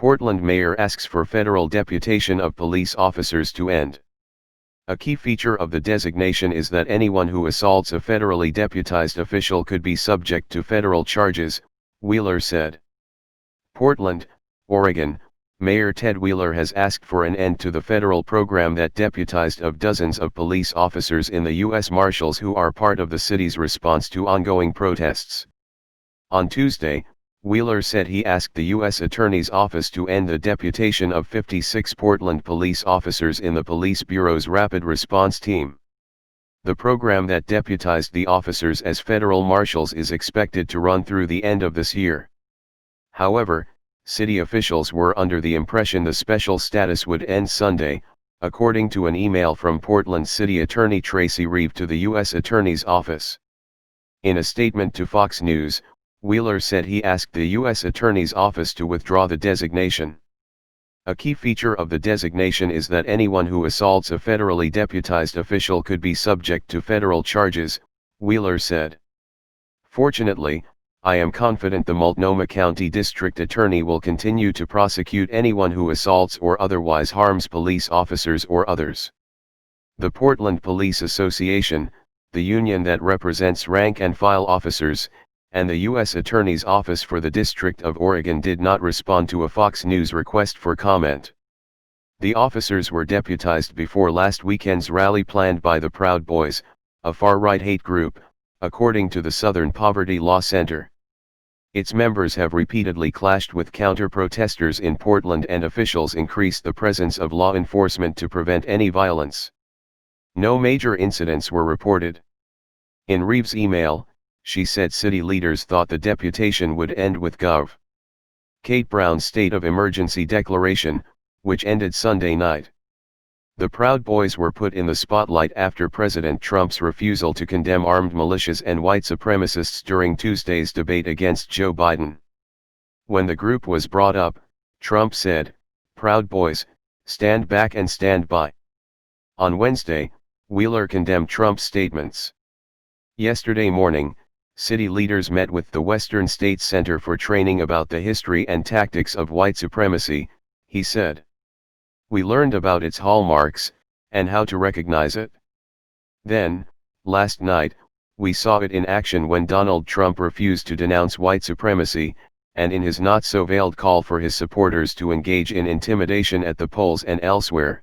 Portland mayor asks for federal deputation of police officers to end. A key feature of the designation is that anyone who assaults a federally deputized official could be subject to federal charges, Wheeler said. Portland, Oregon, Mayor Ted Wheeler has asked for an end to the federal program that deputized of dozens of police officers in the U.S. Marshals who are part of the city's response to ongoing protests. On Tuesday, Wheeler said he asked the U.S. Attorney's Office to end the deputation of 56 Portland police officers in the Police Bureau's Rapid Response Team. The program that deputized the officers as federal marshals is expected to run through the end of this year. However, city officials were under the impression the special status would end Sunday, according to an email from Portland City Attorney Tracy Reeve to the U.S. Attorney's Office. In a statement to Fox News, Wheeler said he asked the U.S. Attorney's Office to withdraw the designation. A key feature of the designation is that anyone who assaults a federally deputized official could be subject to federal charges, Wheeler said. Fortunately, I am confident the Multnomah County District Attorney will continue to prosecute anyone who assaults or otherwise harms police officers or others. The Portland Police Association, the union that represents rank-and-file officers, and the U.S. Attorney's Office for the District of Oregon did not respond to a Fox News request for comment. The officers were deputized before last weekend's rally planned by the Proud Boys, a far-right hate group, according to the Southern Poverty Law Center. Its members have repeatedly clashed with counter-protesters in Portland, and officials increased the presence of law enforcement to prevent any violence. No major incidents were reported. In Reeves' email, she said city leaders thought the deputation would end with Gov. Kate Brown's state of emergency declaration, which ended Sunday night. The Proud Boys were put in the spotlight after President Trump's refusal to condemn armed militias and white supremacists during Tuesday's debate against Joe Biden. When the group was brought up, Trump said, "Proud Boys, stand back and stand by." On Wednesday, Wheeler condemned Trump's statements. Yesterday morning, city leaders met with the Western States Center for Training about the history and tactics of white supremacy, he said. We learned about its hallmarks, and how to recognize it. Then, last night, we saw it in action when Donald Trump refused to denounce white supremacy, and in his not-so-veiled call for his supporters to engage in intimidation at the polls and elsewhere.